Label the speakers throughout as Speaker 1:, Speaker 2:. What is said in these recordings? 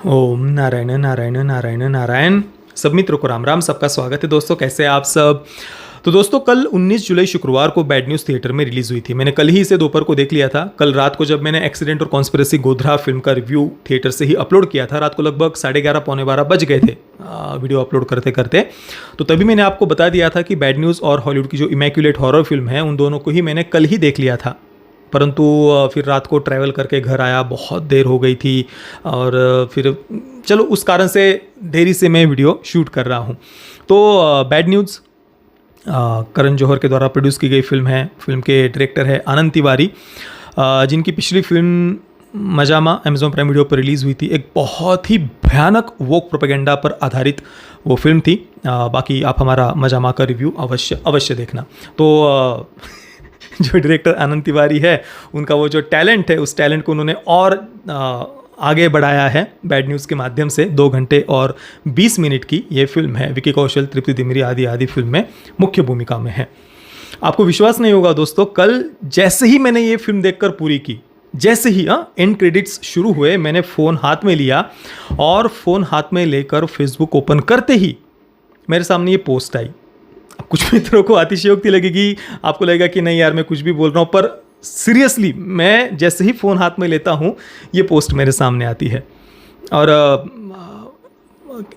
Speaker 1: ओम नारायण नारायण नारायण नारायण। सब मित्रों को राम राम। सबका स्वागत है दोस्तों, कैसे हैं आप सब। तो दोस्तों कल 19 जुलाई शुक्रवार को बैड न्यूज़ थिएटर में रिलीज़ हुई थी। मैंने कल ही इसे दोपहर को देख लिया था। कल रात को जब मैंने एक्सीडेंट और कॉन्स्पिरेसी गोधरा फिल्म का रिव्यू थिएटर से ही अपलोड किया था, रात को लगभग 11:30 पौने 12 बज गए थे वीडियो अपलोड करते करते। तो तभी मैंने आपको बता दिया था कि बैड न्यूज़ और हॉलीवुड की जो इमैक्युलेट हॉरर फिल्म है उन दोनों को ही मैंने कल ही देख लिया था। परंतु फिर रात को ट्रैवल करके घर आया, बहुत देर हो गई थी और फिर चलो उस कारण से देरी से मैं वीडियो शूट कर रहा हूँ। तो बैड न्यूज़ करण जौहर के द्वारा प्रोड्यूस की गई फिल्म है। फिल्म के डायरेक्टर है आनंद तिवारी, जिनकी पिछली फिल्म मजामा अमेजॉन प्राइम वीडियो पर रिलीज़ हुई थी। एक बहुत ही भयानक वोक प्रोपेगेंडा पर आधारित वो फिल्म थी। बाकी आप हमारा मजामा का रिव्यू अवश्य देखना। तो जो डायरेक्टर आनंद तिवारी है, उनका वो जो टैलेंट है, उस टैलेंट को उन्होंने और आगे बढ़ाया है बैड न्यूज़ के माध्यम से। 2 घंटे और 20 मिनट की ये फिल्म है। विकी कौशल, तृप्ति दिमरी आदि फिल्म में मुख्य भूमिका में है। आपको विश्वास नहीं होगा दोस्तों, कल जैसे ही मैंने ये फिल्म देखकर पूरी की, जैसे ही एंड क्रेडिट्स शुरू हुए, मैंने फ़ोन हाथ में लिया और फ़ोन हाथ में लेकर फेसबुक ओपन करते ही मेरे सामने ये पोस्ट आई। कुछ मित्रों को अतिशयोक्ति लगेगी, आपको लगेगा कि नहीं यार मैं कुछ भी बोल रहा हूँ, पर सीरियसली मैं जैसे ही फ़ोन हाथ में लेता हूँ ये पोस्ट मेरे सामने आती है। और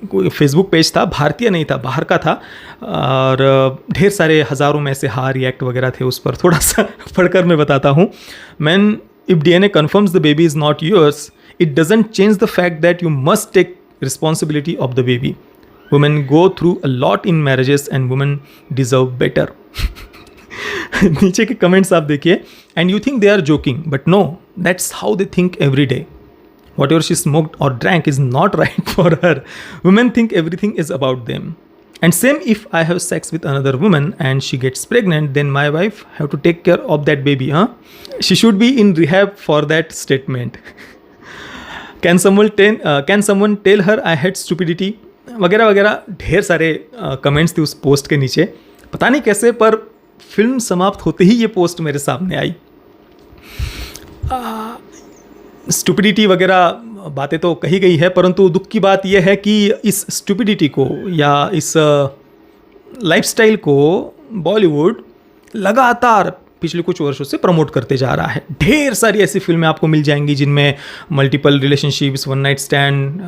Speaker 1: कोई फेसबुक पेज था, भारतीय नहीं था, बाहर का था, और ढेर सारे हज़ारों में से हाँ रिएक्ट वगैरह थे उस पर। थोड़ा सा पढ़कर मैं बताता हूँ। Man, if DNA confirms the baby is not yours, it doesn't change the fact that you must take responsibility of the baby. Women go through a lot in marriages and women deserve better. नीचे के comments आप देखिए। And you think they are joking, but no, that's how they think every day. Whatever she smoked और drank is not right for her. Women think everything is about them. And same if I have sex with another woman and she gets pregnant, then my wife have to take care of that baby, huh? She should be in rehab for that statement. Can someone tell her I had stupidity? वगैरह वगैरह ढेर सारे comments थे उस post के नीचे। पता नहीं कैसे, पर फिल्म समाप्त होते ही ये पोस्ट मेरे सामने आई। स्टुपिडिटी वगैरह बातें तो कही गई है, परंतु दुख की बात यह है कि इस स्टुपिडिटी को या इस लाइफस्टाइल को बॉलीवुड लगातार पिछले कुछ वर्षों से प्रमोट करते जा रहा है। ढेर सारी ऐसी फिल्में आपको मिल जाएंगी जिनमें multiple relationships, one night stand,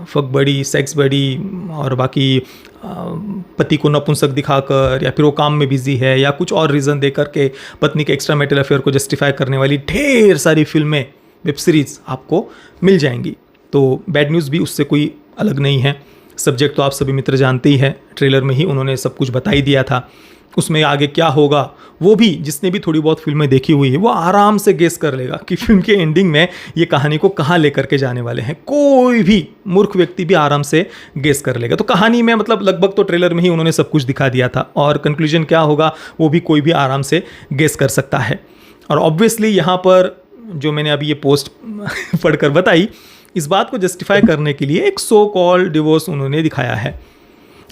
Speaker 1: fuck buddy, sex buddy और बाकी पति को नपुंसक दिखाकर या फिर वो काम में बिजी है या कुछ और रीज़न दे करके पत्नी के एक्स्ट्रा मैरिटल अफेयर को जस्टिफाई करने वाली ढेर सारी फिल्में, वेब सीरीज़ आपको मिल जाएंगी। तो बैड न्यूज़ भी उससे कोई अलग नहीं है। सब्जेक्ट तो आप सभी मित्र जानते ही हैं, ट्रेलर में ही उन्होंने सब कुछ बता ही दिया था। उसमें आगे क्या होगा वो भी जिसने भी थोड़ी बहुत फिल्में देखी हुई है वो आराम से गेस कर लेगा कि फिल्म के एंडिंग में ये कहानी को कहाँ लेकर के जाने वाले हैं। कोई भी मूर्ख व्यक्ति भी आराम से गेस कर लेगा। तो कहानी में मतलब लगभग तो ट्रेलर में ही उन्होंने सब कुछ दिखा दिया था, और कंक्लूजन क्या होगा वो भी कोई भी आराम से गेस कर सकता है। और ऑब्वियसली यहाँ पर जो मैंने अभी ये पोस्ट पढ़कर बताई, इस बात को जस्टिफाई करने के लिए एक सो कॉल्ड डिवोर्स उन्होंने दिखाया है।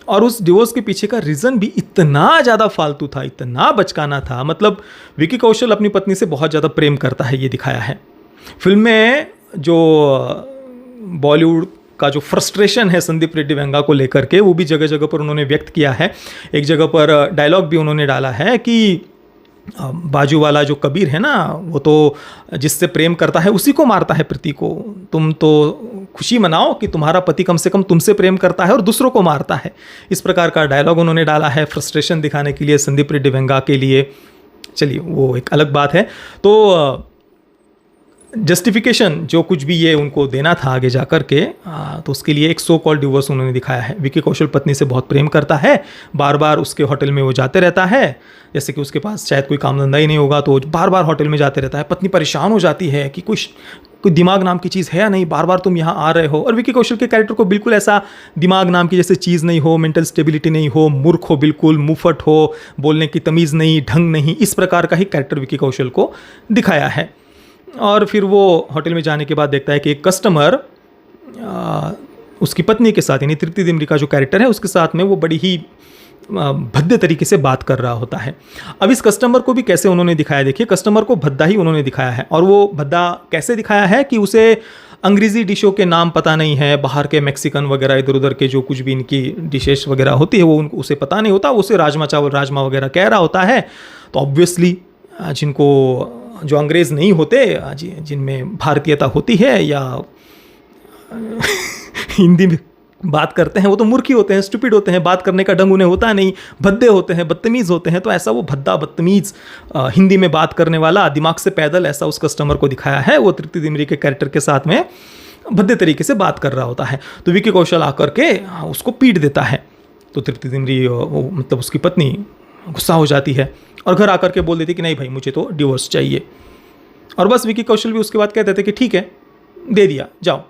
Speaker 1: और उस डिवोर्स के पीछे का रीज़न भी इतना ज़्यादा फालतू था, इतना बचकाना था। मतलब विकी कौशल अपनी पत्नी से बहुत ज़्यादा प्रेम करता है, ये दिखाया है फिल्म में। जो बॉलीवुड का जो फ्रस्ट्रेशन है संदीप रेड्डी वेंगा को लेकर के, वो भी जगह जगह पर उन्होंने व्यक्त किया है। एक जगह पर डायलॉग भी उन्होंने डाला है कि बाजू वाला जो कबीर है ना, वो तो जिससे प्रेम करता है उसी को मारता है, प्रति को। तुम तो खुशी मनाओ कि तुम्हारा पति कम से कम तुमसे प्रेम करता है और दूसरों को मारता है। इस प्रकार का डायलॉग उन्होंने डाला है फ्रस्ट्रेशन दिखाने के लिए संदीप रेड्डी वेंगा के लिए। चलिए वो एक अलग बात है। तो जस्टिफिकेशन जो कुछ भी ये उनको देना था आगे जा कर के, तो उसके लिए एक सो कॉल्ड डिवोर्स उन्होंने दिखाया है। विकी कौशल पत्नी से बहुत प्रेम करता है, बार बार उसके होटल में वो जाते रहता है, जैसे कि उसके पास शायद कोई काम धंधा ही नहीं होगा तो बार बार होटल में जाते रहता है। पत्नी परेशान हो जाती है कि कोई दिमाग नाम की चीज़ है या नहीं, बार बार तुम यहाँ आ रहे हो। और विकी कौशल के कैरेक्टर को बिल्कुल ऐसा दिमाग नाम की जैसे चीज़ नहीं हो, मेंटल स्टेबिलिटी नहीं हो, मूर्ख हो, बिल्कुल मुफट हो, बोलने की तमीज़ नहीं, ढंग नहीं, इस प्रकार का ही कैरेक्टर विकी कौशल को दिखाया है। और फिर वो होटल में जाने के बाद देखता है कि एक कस्टमर उसकी पत्नी के साथ, यानी तृप्ति दिमरी का जो कैरेक्टर है उसके साथ में वो बड़ी ही भद्दे तरीके से बात कर रहा होता है। अब इस कस्टमर को भी कैसे उन्होंने दिखाया, देखिए कस्टमर को भद्दा ही उन्होंने दिखाया है। और वो भद्दा कैसे दिखाया है कि उसे अंग्रेज़ी डिशों के नाम पता नहीं है, बाहर के मैक्सिकन वगैरह इधर उधर के जो कुछ भी इनकी डिशेस वगैरह होती है वो उनको उसे पता नहीं होता, उसे राजमा चावल राजमा वगैरह कह रहा होता है। तो ऑब्वियसली जिनको जो अंग्रेज़ नहीं होते, जिनमें भारतीयता होती है या हिंदी में बात करते हैं, वो तो मूर्खी होते हैं, स्टूपिड होते हैं, बात करने का ढंग उन्हें होता नहीं, भद्दे होते हैं, बदतमीज़ होते हैं। तो ऐसा वो भद्दा बदतमीज़ हिंदी में बात करने वाला, दिमाग से पैदल, ऐसा उस कस्टमर को दिखाया है। वो तृप्ति डिमरी के कैरेक्टर के साथ में भद्दे तरीके से बात कर रहा होता है। तो विकी कौशल आकर के उसको पीट देता है। तो तृप्ति डिमरी मतलब उसकी पत्नी गुस्सा हो जाती है और घर आकर के बोल देती कि नहीं भाई मुझे तो डिवोर्स चाहिए। और बस विकी कौशल भी उसके बाद कहते थे कि ठीक है दे दिया जाओ।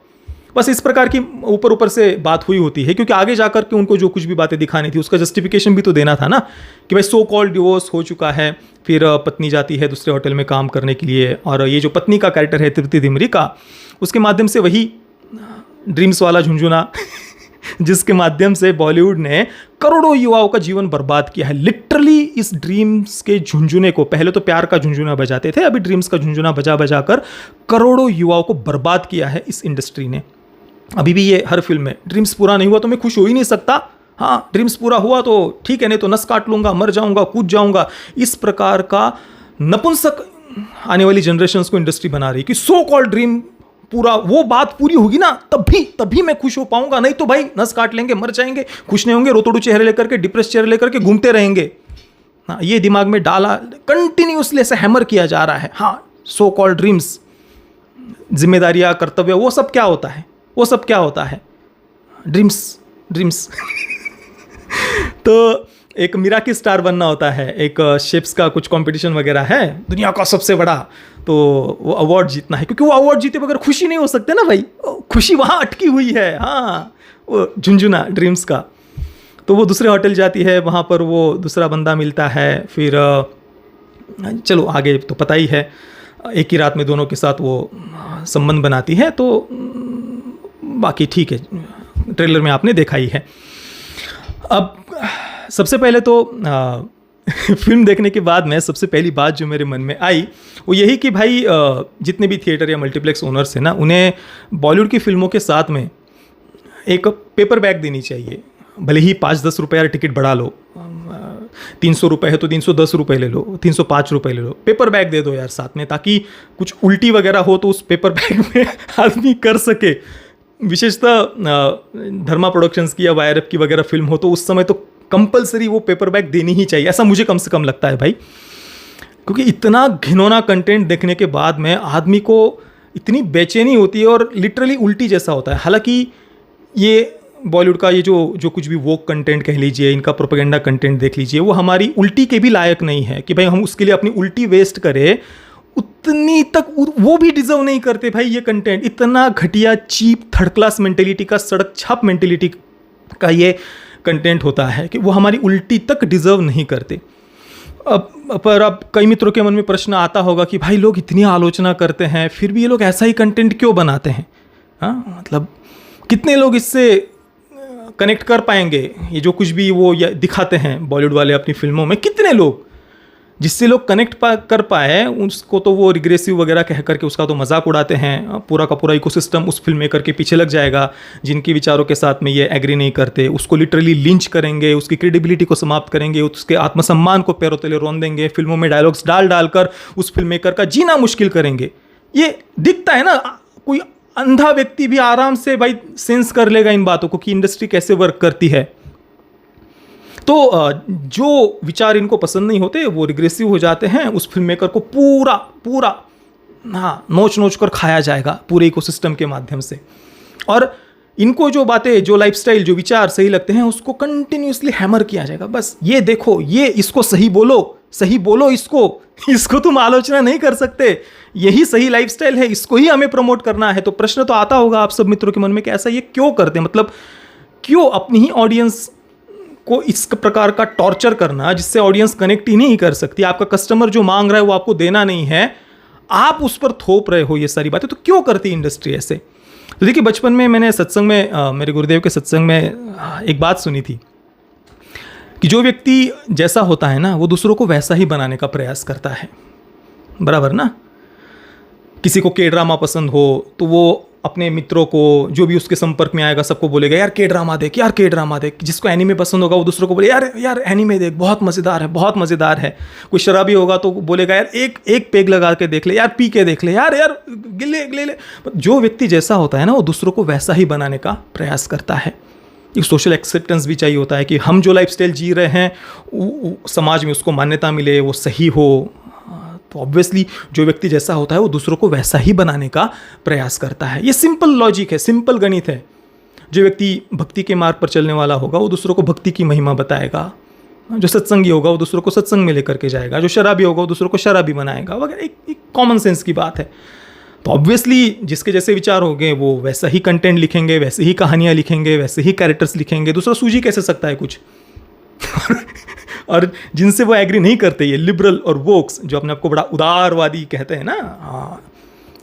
Speaker 1: बस इस प्रकार की ऊपर ऊपर से बात हुई होती है, क्योंकि आगे जाकर के उनको जो कुछ भी बातें दिखानी थी उसका जस्टिफिकेशन भी तो देना था ना, कि भाई सो कॉल्ड डिवोर्स हो चुका है। फिर पत्नी जाती है दूसरे होटल में काम करने के लिए, और ये जो पत्नी का कैरेक्टर है तृप्ति डिमरी का, उसके माध्यम से वही ड्रीम्स वाला झुंझुना जिसके माध्यम से बॉलीवुड ने करोड़ों युवाओं का जीवन बर्बाद किया है। लिटरली इस ड्रीम्स के झुंझुने को, पहले तो प्यार का झुंझुना बजाते थे, अभी ड्रीम्स का झुंझुना बजा बजा कर करोड़ों युवाओं को बर्बाद किया है इस इंडस्ट्री ने। अभी भी ये हर फिल्म में ड्रीम्स पूरा नहीं हुआ तो मैं खुश हो ही नहीं सकता, हाँ ड्रीम्स पूरा हुआ तो ठीक है, नहीं तो नस काट लूँगा, मर जाऊँगा, कूद जाऊँगा। इस प्रकार का नपुंसक आने वाली जनरेशन्स को इंडस्ट्री बना रही कि सो कॉल्ड ड्रीम पूरा, वो बात पूरी होगी ना तभी मैं खुश हो पाऊंगा, नहीं तो भाई नस काट लेंगे, मर जाएंगे, खुश नहीं होंगे, रोतोड़ू चेहरे लेकर के, डिप्रेस चेहरे लेकर के घूमते रहेंगे। हाँ ये दिमाग में डाला, कंटिन्यूसली ऐसे हैमर किया जा रहा है। हाँ सो कॉल्ड ड्रीम्स, जिम्मेदारियाँ, कर्तव्य, वो सब क्या होता है, वो सब क्या होता है, ड्रीम्स तो एक मिराकी स्टार बनना होता है, एक शेफ्स का कुछ कंपटीशन वगैरह है दुनिया का सबसे बड़ा, तो वो अवार्ड जीतना है, क्योंकि वो अवार्ड जीते बगैर खुशी नहीं हो सकते ना भाई, खुशी वहाँ अटकी हुई है। हाँ वो झुंझुना ड्रीम्स का। तो वो दूसरे होटल जाती है, वहाँ पर वो दूसरा बंदा मिलता है, फिर चलो आगे तो पता ही है, एक ही रात में दोनों के साथ वो संबंध बनाती है। तो बाकी ठीक है, ट्रेलर में आपने देखा ही है। अब सबसे पहले तो फिल्म देखने के बाद में सबसे पहली बात जो मेरे मन में आई वो यही कि भाई जितने भी थिएटर या मल्टीप्लेक्स ओनर्स हैं ना, उन्हें बॉलीवुड की फिल्मों के साथ में एक पेपर बैग देनी चाहिए। भले ही 5-10 रुपये यार टिकट बढ़ा लो, 300 रुपये है तो 310 रुपये ले लो, 305 रुपये ले लो, पेपर बैग दे दो यार साथ में, ताकि कुछ उल्टी वगैरह हो तो उस पेपर बैग में आदमी कर सके। विशेषतः धर्मा प्रोडक्शंस की या वायरअप की वगैरह फिल्म हो तो उस समय तो कंपलसरी वो पेपर बैग देनी ही चाहिए, ऐसा मुझे कम से कम लगता है भाई। क्योंकि इतना घिनौना कंटेंट देखने के बाद में आदमी को इतनी बेचैनी होती है और लिटरली उल्टी जैसा होता है। हालांकि ये बॉलीवुड का ये जो कुछ भी वोक कंटेंट कह लीजिए, इनका प्रोपेगेंडा कंटेंट देख लीजिए, वो हमारी उल्टी के भी लायक नहीं है कि भाई हम उसके लिए अपनी उल्टी वेस्ट करें, उतनी तक वो भी डिजर्व नहीं करते भाई। ये कंटेंट इतना घटिया, चीप, थर्ड क्लास मेंटेलिटी का, सड़क छाप मेंटेलिटी का ये कंटेंट होता है कि वो हमारी उल्टी तक डिजर्व नहीं करते। अब कई मित्रों के मन में प्रश्न आता होगा कि भाई लोग इतनी आलोचना करते हैं फिर भी ये लोग ऐसा ही कंटेंट क्यों बनाते हैं? हाँ मतलब कितने लोग इससे कनेक्ट कर पाएंगे? ये जो कुछ भी वो दिखाते हैं बॉलीवुड वाले अपनी फिल्मों में, कितने लोग जिससे लोग कनेक्ट कर पाए उसको तो वो रिग्रेसिव वगैरह कह करके उसका तो मजाक उड़ाते हैं। पूरा का पूरा इकोसिस्टम उस फिल्म मेकर के पीछे लग जाएगा जिनके विचारों के साथ में ये एग्री नहीं करते, उसको लिटरली लिंच करेंगे, उसकी क्रेडिबिलिटी को समाप्त करेंगे, उसके आत्मसम्मान को पैरों तले रौंद देंगे, फिल्मों में डायलॉग्स डाल कर उस फिल्म मेकर का जीना मुश्किल करेंगे। ये दिखता है ना, कोई अंधा व्यक्ति भी आराम से भाई सेंस कर लेगा इन बातों को कि इंडस्ट्री कैसे वर्क करती है। तो जो विचार इनको पसंद नहीं होते वो रिग्रेसिव हो जाते हैं, उस फिल्म मेकर को पूरा हाँ नोच कर खाया जाएगा पूरे इकोसिस्टम के माध्यम से। और इनको जो बातें, जो लाइफस्टाइल, जो विचार सही लगते हैं उसको कंटिन्यूसली हैमर किया जाएगा। बस ये देखो, ये इसको सही बोलो, इसको तुम आलोचना नहीं कर सकते, यही सही लाइफस्टाइल है, इसको ही हमें प्रमोट करना है। तो प्रश्न तो आता होगा आप सब मित्रों के मन में कि ऐसा ये क्यों करते हैं? मतलब क्यों अपनी ही ऑडियंस को इस प्रकार का टॉर्चर करना जिससे ऑडियंस कनेक्ट ही नहीं कर सकती? आपका कस्टमर जो मांग रहा है वो आपको देना नहीं है, आप उस पर थोप रहे हो ये सारी बातें। तो क्यों करती इंडस्ट्री ऐसे? तो देखिए, बचपन में मैंने सत्संग में मेरे गुरुदेव के सत्संग में एक बात सुनी थी कि जो व्यक्ति जैसा होता है ना वो दूसरों को वैसा ही बनाने का प्रयास करता है, बराबर ना? किसी को के ड्रामा पसंद हो तो वो अपने मित्रों को, जो भी उसके संपर्क में आएगा सबको बोलेगा यार के ड्रामा देख, यार के ड्रामा देख। जिसको एनीमे पसंद होगा वो दूसरों को बोले यार यार एनीमे देख, बहुत मज़ेदार है, बहुत मज़ेदार है। कोई शराबी होगा तो बोलेगा यार एक पेग लगा के देख ले, यार पी के देख ले, यार यार गिले ले ले। जो व्यक्ति जैसा होता है ना वो दूसरों को वैसा ही बनाने का प्रयास करता है। एक सोशल एक्सेप्टेंस भी चाहिए होता है कि हम जो लाइफस्टाइल जी रहे हैं समाज में उसको मान्यता मिले, वो सही हो। तो ऑब्वियसली जो व्यक्ति जैसा होता है वो दूसरों को वैसा ही बनाने का प्रयास करता है। ये सिंपल लॉजिक है, सिंपल गणित है। जो व्यक्ति भक्ति के मार्ग पर चलने वाला होगा वो दूसरों को भक्ति की महिमा बताएगा। जो सत्संगी होगा वो दूसरों को सत्संग में लेकर के जाएगा। जो शराबी होगा वो दूसरों को शराबी बनाएगा वगैरह। एक कॉमन सेंस की बात है। तो ऑब्वियसली जिसके जैसे विचार होंगे वो वैसा ही कंटेंट लिखेंगे, वैसे ही कहानियाँ लिखेंगे, वैसे ही कैरेक्टर्स लिखेंगे। दूसरा सूझी कैसे सकता है कुछ। और जिनसे वो एग्री नहीं करते, ये लिबरल और वोक्स जो अपने आप को बड़ा उदारवादी कहते हैं ना,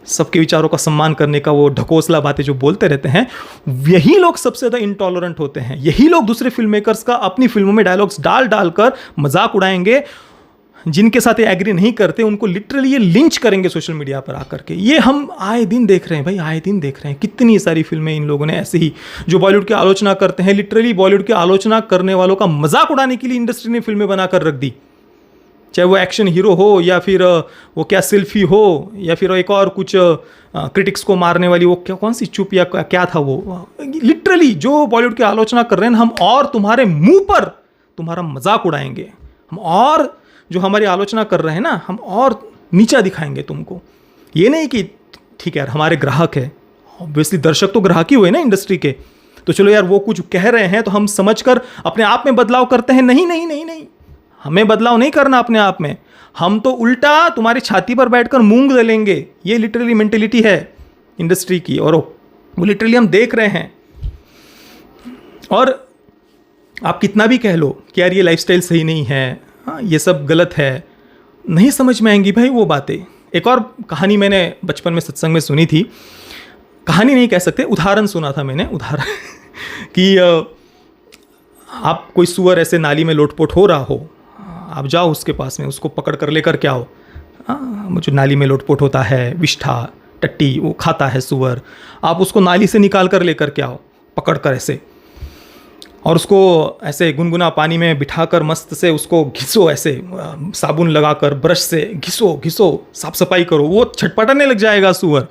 Speaker 1: सबके विचारों का सम्मान करने का वो ढकोसला बातें जो बोलते रहते हैं, यही लोग सबसे ज़्यादा इंटॉलरेंट होते हैं। यही लोग दूसरे फिल्म मेकर्स का अपनी फिल्मों में डायलॉग्स डाल डाल कर मजाक उड़ाएंगे। जिनके साथ ये एग्री नहीं करते उनको लिटरली ये लिंच करेंगे सोशल मीडिया पर आकर के। ये हम आए दिन देख रहे हैं भाई, आए दिन देख रहे हैं। कितनी सारी फिल्में इन लोगों ने ऐसे ही, जो बॉलीवुड की आलोचना करते हैं, लिटरली बॉलीवुड की आलोचना करने वालों का मजाक उड़ाने के लिए इंडस्ट्री ने फिल्में बनाकर रख दी। चाहे वो एक्शन हीरो हो या फिर वो क्या सेल्फी हो या फिर एक और कुछ क्रिटिक्स को मारने वाली वो क्या कौन सी चुप या क्या था वो। लिटरली जो बॉलीवुड की आलोचना कर रहे हैं हम और तुम्हारे मुंह पर तुम्हारा मजाक उड़ाएंगे। हम और जो हमारी आलोचना कर रहे हैं ना हम और नीचा दिखाएंगे तुमको। ये नहीं कि ठीक है यार हमारे ग्राहक है, ऑब्वियसली दर्शक तो ग्राहक ही हुए ना इंडस्ट्री के, तो चलो यार वो कुछ कह रहे हैं तो हम समझकर अपने आप में बदलाव करते हैं। नहीं नहीं नहीं नहीं, हमें बदलाव नहीं करना अपने आप में। हम तो उल्टा तुम्हारी छाती पर बैठकर मूंग दलेंगे। ये लिटरली मेंटेलिटी है इंडस्ट्री की और वो लिटरली हम देख रहे हैं। और आप कितना भी कह लो कि यार ये लाइफस्टाइल सही नहीं है, हाँ ये सब गलत है, नहीं समझ में आएंगी भाई वो बातें। एक और कहानी मैंने बचपन में सत्संग में सुनी थी। कहानी नहीं कह सकते, उदाहरण सुना था मैंने, उदाहरण कि आप कोई सुअर ऐसे नाली में लोटपोट हो रहा हो, आप जाओ उसके पास में, उसको पकड़ कर लेकर के आओ। जो नाली में लोटपोट होता है, विष्ठा टट्टी वो खाता है सुअर, आप उसको नाली से निकाल कर लेकर के आओ पकड़ कर ऐसे, और उसको ऐसे गुनगुना पानी में बिठाकर मस्त से उसको घिसो, ऐसे साबुन लगाकर ब्रश से घिसो घिसो, साफ सफाई करो, वो छटपटाने लग जाएगा सुअर।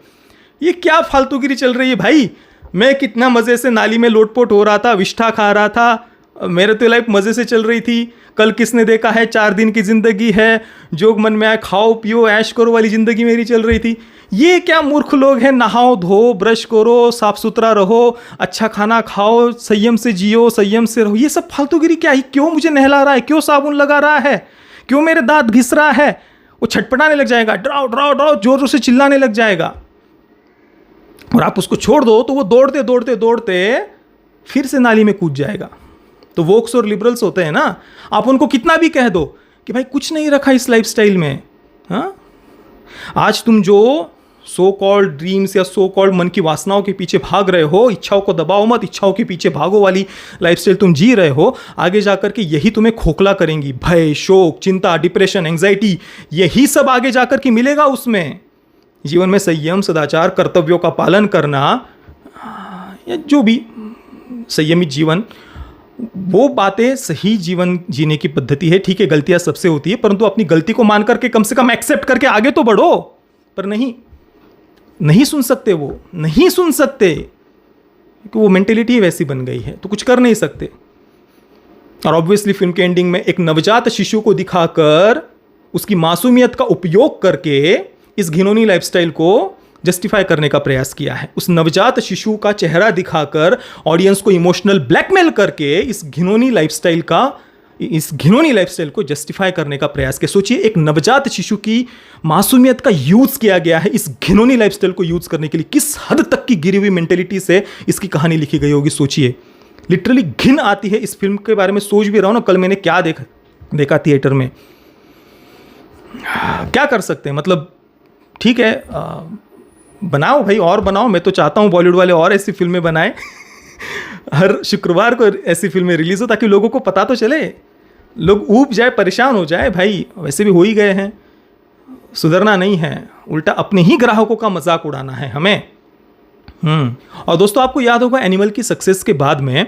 Speaker 1: ये क्या फालतूगिरी चल रही है भाई। मैं कितना मज़े से नाली में लोटपोट हो रहा था, विष्ठा खा रहा था, मेरे तो लाइफ मज़े से चल रही थी। कल किसने देखा है 4 दिन की ज़िंदगी है, जो मन में आए खाओ पियो ऐश करो वाली ज़िंदगी मेरी चल रही थी। ये क्या मूर्ख लोग हैं, नहाओ धो ब्रश करो, साफ सुथरा रहो, अच्छा खाना खाओ, संयम से जियो, संयम से रहो। ये सब फालतूगिरी क्या है, क्यों मुझे नहला रहा है, क्यों साबुन लगा रहा है, क्यों मेरे दांत घिस रहा है। वो छटपटाने लग जाएगा, डराओ डराओ डराओ जोर जोर से चिल्लाने लग जाएगा। और आप उसको छोड़ दो तो वो दौड़ते दौड़ते दौड़ते फिर से नाली में कूद जाएगा। तो वोक्स और लिबरल्स होते हैं ना, आप उनको कितना भी कह दो कि भाई कुछ नहीं रखा इस लाइफस्टाइल में। हाँ, आज तुम जो सो कॉल्ड ड्रीम्स या सो कॉल्ड मन की वासनाओं के पीछे भाग रहे हो, इच्छाओं को दबाओ मत, इच्छाओं के पीछे भागो वाली लाइफस्टाइल तुम जी रहे हो, आगे जाकर के यही तुम्हें खोखला करेंगी। भय, शोक, चिंता, डिप्रेशन, एंग्जाइटी, यही सब आगे जाकर के मिलेगा उसमें। जीवन में संयम, सदाचार, कर्तव्यों का पालन करना या जो भी संयमित जीवन, वो बातें सही जीवन जीने की पद्धति है। ठीक है गलतियां सबसे होती है, परंतु अपनी गलती को मान करके कम से कम एक्सेप्ट करके आगे तो बढ़ो। पर नहीं सुन सकते, वो नहीं सुन सकते क्योंकि वो मेंटेलिटी वैसी बन गई है, तो कुछ कर नहीं सकते। और ऑब्वियसली फिल्म के एंडिंग में एक नवजात शिशु को दिखाकर उसकी मासूमियत का उपयोग करके इस घिनौनी लाइफस्टाइल को जस्टिफाई करने का प्रयास किया है। उस नवजात शिशु का चेहरा दिखाकर ऑडियंस को इमोशनल ब्लैकमेल करके इस घिनौनी लाइफस्टाइल को जस्टिफाई करने का प्रयास किया। सोचिए, एक नवजात शिशु की मासूमियत का यूज किया गया है इस घिनौनी लाइफस्टाइल को यूज करने के लिए। किस हद तक की गिरी हुई मेंटेलिटी से इसकी कहानी लिखी गई होगी, सोचिए। लिटरली घिन आती है इस फिल्म के बारे में सोच भी रहा हूं ना। कल मैंने क्या देखा थिएटर में। क्या कर सकते हैं, मतलब ठीक है, बनाओ भाई और बनाओ। मैं तो चाहता हूँ बॉलीवुड वाले और ऐसी फिल्में बनाएं हर शुक्रवार को ऐसी फिल्में रिलीज हो, ताकि लोगों को पता तो चले, लोग ऊब जाए, परेशान हो जाए। भाई वैसे भी हो ही गए हैं, सुधरना नहीं है, उल्टा अपने ही ग्राहकों का मजाक उड़ाना है हमें। और दोस्तों आपको याद होगा एनिमल की सक्सेस के बाद में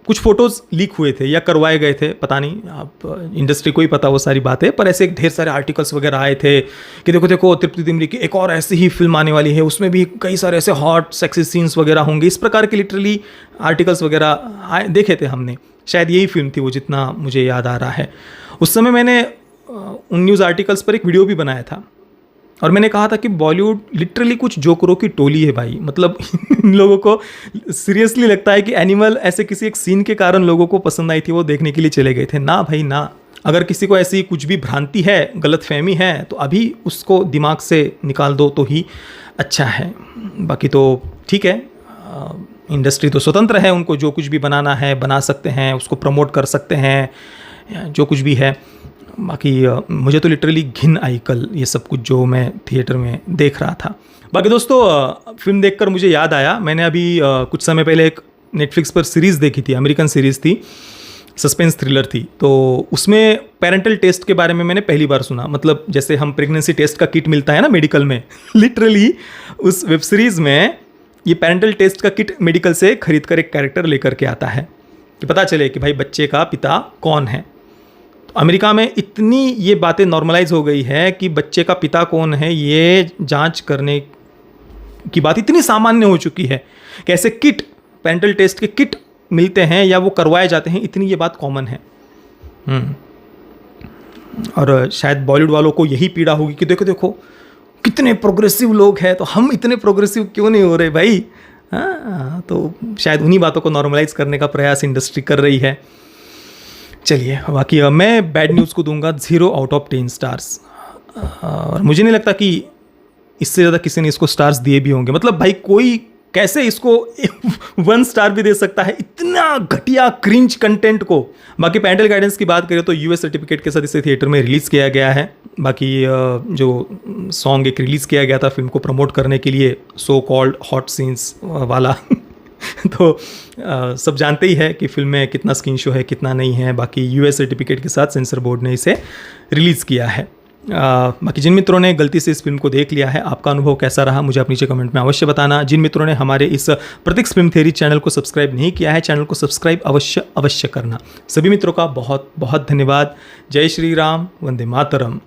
Speaker 1: कुछ फोटोज़ लीक हुए थे या करवाए गए थे, पता नहीं, आप इंडस्ट्री को ही पता वो सारी बातें, पर ऐसे ढेर सारे आर्टिकल्स वगैरह आए थे कि देखो देखो तृप्ति डिमरी की एक और ऐसी ही फिल्म आने वाली है, उसमें भी कई सारे ऐसे हॉट सेक्सी सीन्स वगैरह होंगे, इस प्रकार के लिटरली आर्टिकल्स वगैरह देखे थे हमने। शायद यही फिल्म थी वो, जितना मुझे याद आ रहा है। उस समय मैंने उन न्यूज़ आर्टिकल्स पर एक वीडियो भी बनाया था और मैंने कहा था कि बॉलीवुड लिटरली कुछ जोकरों की टोली है भाई। मतलब इन लोगों को सीरियसली लगता है कि एनिमल ऐसे किसी एक सीन के कारण लोगों को पसंद आई थी, वो देखने के लिए चले गए थे। ना भाई ना, अगर किसी को ऐसी कुछ भी भ्रांति है, गलतफहमी है, तो अभी उसको दिमाग से निकाल दो तो ही अच्छा है। बाकी तो ठीक है, इंडस्ट्री तो स्वतंत्र है, उनको जो कुछ भी बनाना है बना सकते हैं, उसको प्रमोट कर सकते हैं, जो कुछ भी है। बाकी मुझे तो लिटरली घिन आई कल ये सब कुछ जो मैं थिएटर में देख रहा था। बाकी दोस्तों फिल्म देखकर मुझे याद आया, मैंने अभी कुछ समय पहले एक नेटफ्लिक्स पर सीरीज़ देखी थी, अमेरिकन सीरीज़ थी, सस्पेंस थ्रिलर थी। तो उसमें पेरेंटल टेस्ट के बारे में मैंने पहली बार सुना। मतलब जैसे हम प्रेगनेंसी टेस्ट का किट मिलता है ना मेडिकल में, लिटरली उस वेब सीरीज़ में ये पेरेंटल टेस्ट का किट मेडिकल से खरीद कर एक कैरेक्टर लेकर के आता है कि पता चले कि भाई बच्चे का पिता कौन है। अमेरिका में इतनी ये बातें नॉर्मलाइज हो गई है कि बच्चे का पिता कौन है ये जांच करने की बात इतनी सामान्य हो चुकी है कि ऐसे किट, पेरेंटल टेस्ट के किट मिलते हैं या वो करवाए जाते हैं, इतनी ये बात कॉमन है। और शायद बॉलीवुड वालों को यही पीड़ा होगी कि देखो देखो कितने प्रोग्रेसिव लोग हैं, तो हम इतने प्रोग्रेसिव क्यों नहीं हो रहे भाई। हाँ, तो शायद उन्हीं बातों को नॉर्मलाइज करने का प्रयास इंडस्ट्री कर रही है। चलिए, बाकी मैं बैड न्यूज़ को दूंगा 0 आउट ऑफ 10 स्टार्स। और मुझे नहीं लगता कि इससे ज़्यादा किसी ने इसको स्टार्स दिए भी होंगे। मतलब भाई कोई कैसे इसको 1 स्टार भी दे सकता है, इतना घटिया क्रिंज कंटेंट को। बाकी पेरेंटल गाइडेंस की बात करें तो यूएस सर्टिफिकेट के साथ इसे थिएटर में रिलीज़ किया गया है। बाकी जो सॉन्ग एक रिलीज़ किया गया था फिल्म को प्रमोट करने के लिए, सो कॉल्ड हॉट सीन्स वाला तो सब जानते ही है कि फिल्म में कितना स्किन शो है कितना नहीं है। बाकी यूएस सर्टिफिकेट के साथ सेंसर बोर्ड ने इसे रिलीज़ किया है। बाकी जिन मित्रों ने गलती से इस फिल्म को देख लिया है, आपका अनुभव कैसा रहा मुझे आप नीचे कमेंट में अवश्य बताना। जिन मित्रों ने हमारे इस प्रतीक्ष फिल्म थ्योरी चैनल को सब्सक्राइब नहीं किया है, चैनल को सब्सक्राइब अवश्य करना। सभी मित्रों का बहुत बहुत धन्यवाद। जय श्री राम, वंदे मातरम।